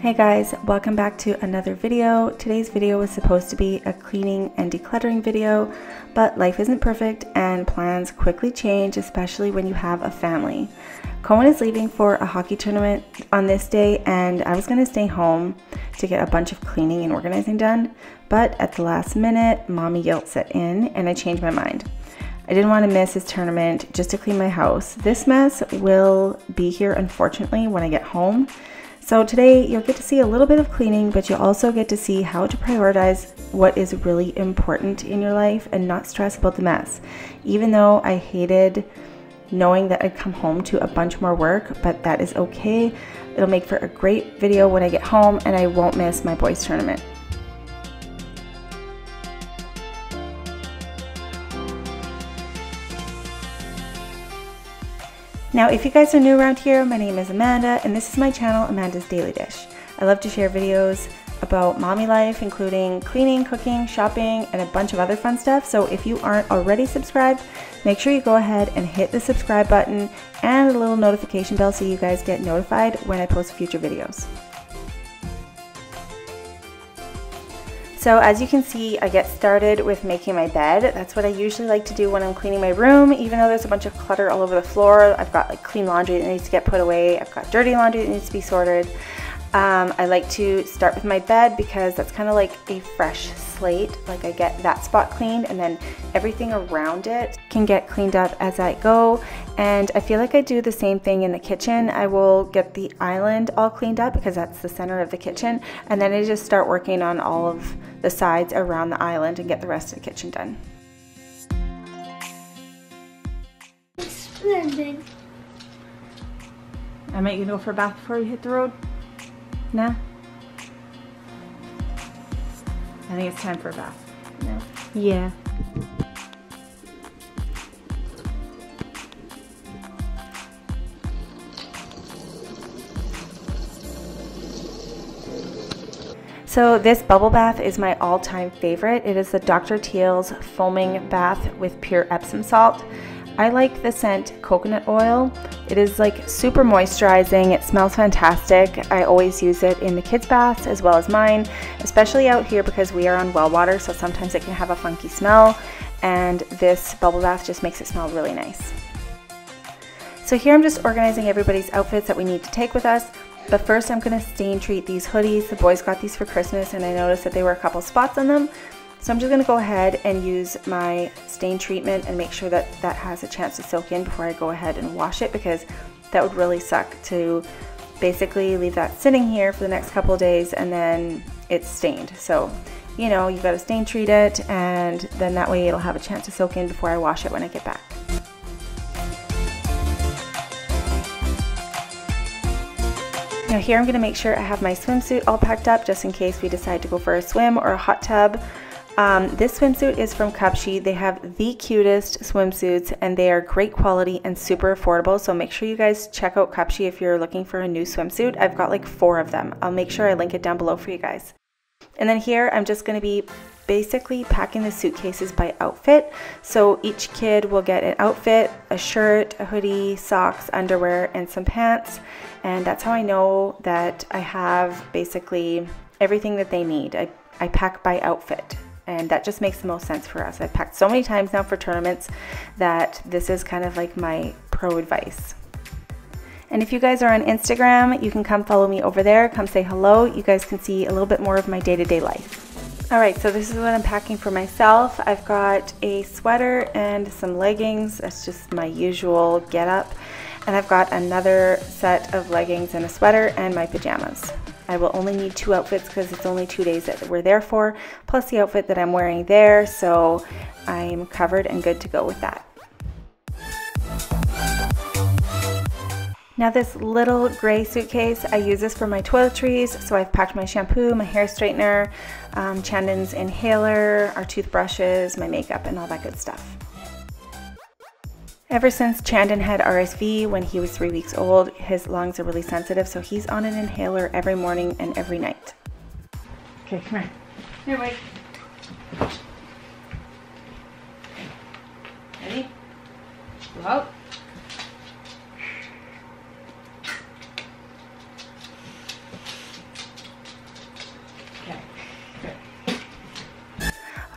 Hey guys, welcome back to another video. Today's video was supposed to be a cleaning and decluttering video, but life isn't perfect and plans quickly change, especially when you have a family. Cohen is leaving for a hockey tournament on this day, and I was going to stay home to get a bunch of cleaning and organizing done, but at the last minute, mommy guilt set in and I changed my mind. I didn't want to miss his tournament just to clean my house. This mess will be here, unfortunately, when I get home. So today you'll get to see a little bit of cleaning, but you'll also get to see how to prioritize what is really important in your life and not stress about the mess. Even though I hated knowing that I'd come home to a bunch more work, but that is okay. It'll make for a great video when I get home and I won't miss my boys' tournament. Now, if you guys are new around here, my name is Amanda, and this is my channel, Amanda's Daily Dish. I love to share videos about mommy life, including cleaning, cooking, shopping, and a bunch of other fun stuff. So if you aren't already subscribed, make sure you go ahead and hit the subscribe button and the little notification bell so you guys get notified when I post future videos. So as you can see, I get started with making my bed. That's what I usually like to do when I'm cleaning my room, even though there's a bunch of clutter all over the floor. I've got like clean laundry that needs to get put away. I've got dirty laundry that needs to be sorted. I like to start with my bed because that's kind of like a fresh slate. Like I get that spot cleaned and then everything around it can get cleaned up as I go. And I feel like I do the same thing in the kitchen. I will get the island all cleaned up because that's the center of the kitchen. And then I just start working on all of the sides around the island and get the rest of the kitchen done. Splendid. I might go for a bath before we hit the road. Nah? I think it's time for a bath. No? Yeah. So this bubble bath is my all-time favorite. It is the Dr. Teal's foaming bath with pure Epsom salt. I like the scent coconut oil. It is like super moisturizing. It smells fantastic. I always use it in the kids' baths as well as mine, especially out here because we are on well water, so sometimes it can have a funky smell, and this bubble bath just makes it smell really nice. So here I'm just organizing everybody's outfits that we need to take with us. But first I'm going to stain treat these hoodies. The boys got these for Christmas and I noticed that there were a couple spots on them. So I'm just going to go ahead and use my stain treatment and make sure that that has a chance to soak in before I go ahead and wash it, because that would really suck to basically leave that sitting here for the next couple of days and then it's stained. So, you know, you got to stain treat it, and then that way it'll have a chance to soak in before I wash it when I get back. Now here I'm going to make sure I have my swimsuit all packed up just in case we decide to go for a swim or a hot tub. This swimsuit is from Cupshe. They have the cutest swimsuits and they are great quality and super affordable. So make sure you guys check out Cupshe if you're looking for a new swimsuit. I've got like 4 of them. I'll make sure I link it down below for you guys. And then here I'm just going to be basically packing the suitcases by outfit. So each kid will get an outfit, a shirt, a hoodie, socks, underwear, and some pants. And that's how I know that I have basically everything that they need. I pack by outfit, and that just makes the most sense for us. I've packed so many times now for tournaments that this is kind of like my pro advice. And if you guys are on Instagram, you can come follow me over there. Come say hello. You guys can see a little bit more of my day-to-day life. Alright, so this is what I'm packing for myself. I've got a sweater and some leggings. That's just my usual get-up. And I've got another set of leggings and a sweater and my pajamas. I will only need 2 outfits because it's only 2 days that we're there for, plus the outfit that I'm wearing there, so I'm covered and good to go with that. Now this little gray suitcase, I use this for my toiletries, so I've packed my shampoo, my hair straightener, Chandon's inhaler, our toothbrushes, my makeup, and all that good stuff. Ever since Chandon had RSV when he was 3 weeks old, his lungs are really sensitive, so he's on an inhaler every morning and every night. Okay, come here. Here, wait. Ready? Go out.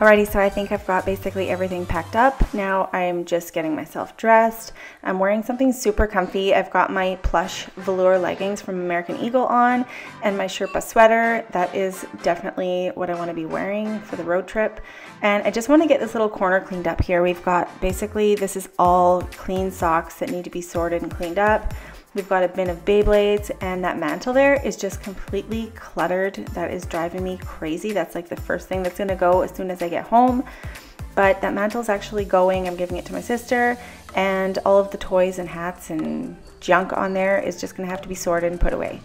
Alrighty, so I think I've got basically everything packed up. Now I'm just getting myself dressed. I'm wearing something super comfy. I've got my plush velour leggings from American Eagle on and my Sherpa sweater. That is definitely what I want to be wearing for the road trip. And I just want to get this little corner cleaned up here. We've got basically, this is all clean socks that need to be sorted and cleaned up. We've got a bin of Beyblades, and that mantle there is just completely cluttered. That is driving me crazy. That's like the first thing that's gonna go as soon as I get home. But that mantle's actually going. I'm giving it to my sister, and all of the toys and hats and junk on there is just gonna have to be sorted and put away.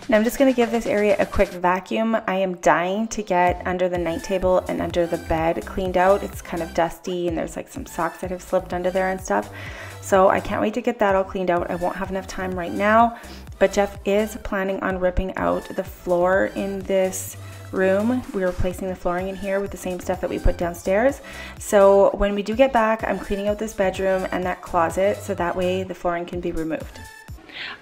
Now I'm just going to give this area a quick vacuum. I am dying to get under the night table and under the bed cleaned out. It's kind of dusty and there's like some socks that have slipped under there and stuff. So I can't wait to get that all cleaned out. I won't have enough time right now, but Jeff is planning on ripping out the floor in this room. We're replacing the flooring in here with the same stuff that we put downstairs. So when we do get back, I'm cleaning out this bedroom and that closet so that way the flooring can be removed.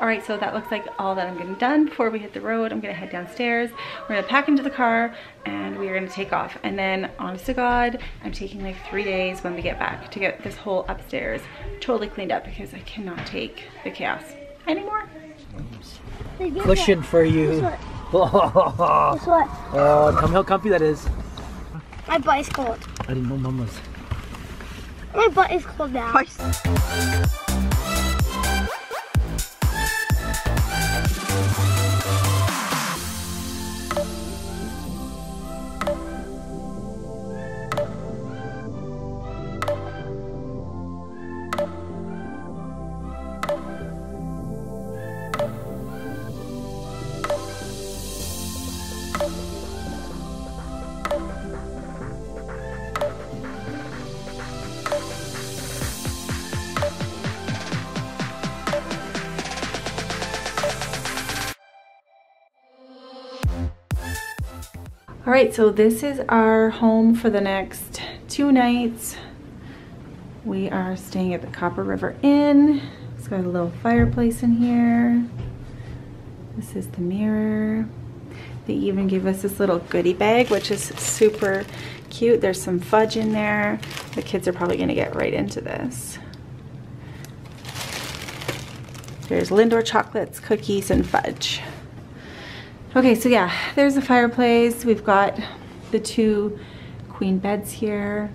Alright, so that looks like all that I'm getting done before we hit the road. I'm going to head downstairs. We're going to pack into the car and we are going to take off. And then, honest to God, I'm taking like 3 days when we get back to get this whole upstairs totally cleaned up because I cannot take the chaos anymore. Cushion for you. Guess what? Oh, tell me how comfy that is. My butt is cold. I didn't know Mom was. My butt is cold now. All right, so this is our home for the next 2 nights. We are staying at the Copper River Inn. It's got a little fireplace in here. This is the mirror. They even give us this little goodie bag, which is super cute. There's some fudge in there. The kids are probably gonna get right into this. There's Lindor chocolates, cookies, and fudge. Okay, so yeah, there's a fireplace. We've got the 2 queen beds here.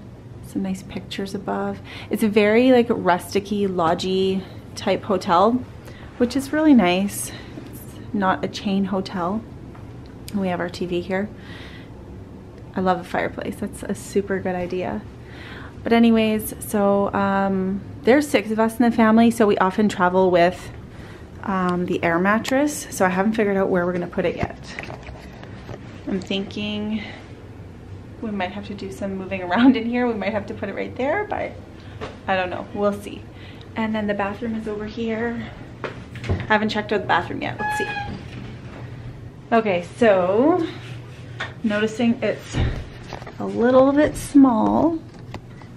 Some nice pictures above. It's a very like rusticy, lodgy type hotel, which is really nice. It's not a chain hotel. We have our TV here. I love a fireplace. That's a super good idea. But anyways, so there's 6 of us in the family, so we often travel with the air mattress, so I haven't figured out where we're gonna put it yet. I'm thinking we might have to do some moving around in here. We might have to put it right there, but I don't know. We'll see. And then the bathroom is over here. I haven't checked out the bathroom yet. Let's see. Okay, so noticing it's a little bit small,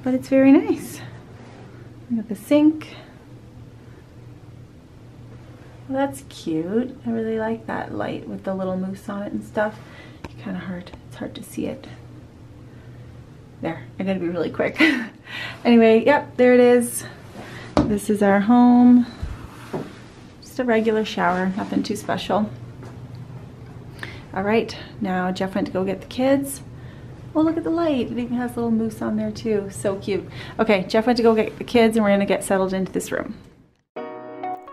but it's very nice. We got the sink. Well, that's cute. I really like that light with the little moose on it and stuff. It's kind of hard. It's hard to see it. There, I gotta be really quick. Anyway, yep, there it is. This is our home. Just a regular shower, nothing too special. All right, now Jeff went to go get the kids. Oh, look at the light. It even has a little moose on there too. So cute. Okay, Jeff went to go get the kids and we're gonna get settled into this room.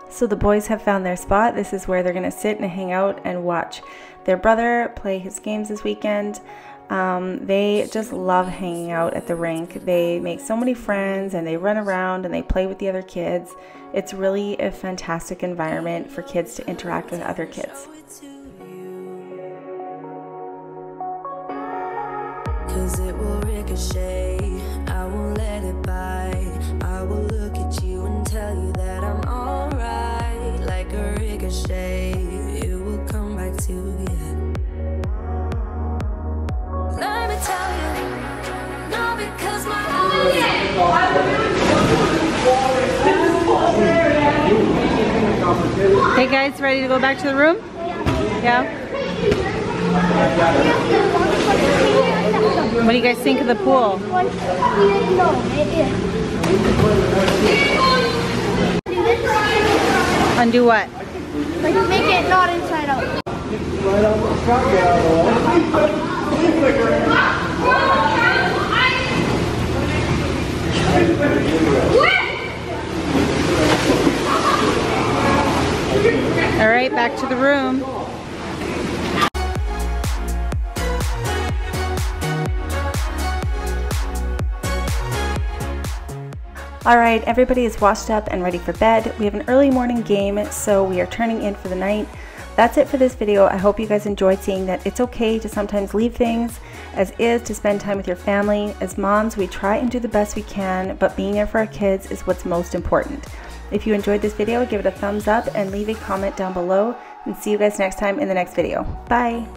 So the boys have found their spot. This is where they're gonna sit and hang out and watch their brother play his games this weekend. They just love hanging out at the rink. They make so many friends and they run around and they play with the other kids. It's really a fantastic environment for kids to interact with other kids. 'Cause it will ricochet, I won't let it bite. I will look at you and tell you that I'm alright. Like a ricochet, it will come back to you. Let me tell you, no, because my Hey guys, ready to go back to the room? Yeah? What do you guys think of the pool? Undo what? Like make it not inside out. All right, back to the room. All right, everybody is washed up and ready for bed. We have an early morning game, so we are turning in for the night. That's it for this video. I hope you guys enjoyed seeing that it's okay to sometimes leave things as is to spend time with your family. As moms, we try and do the best we can, but being there for our kids is what's most important. If you enjoyed this video, give it a thumbs up and leave a comment down below, and see you guys next time in the next video. Bye!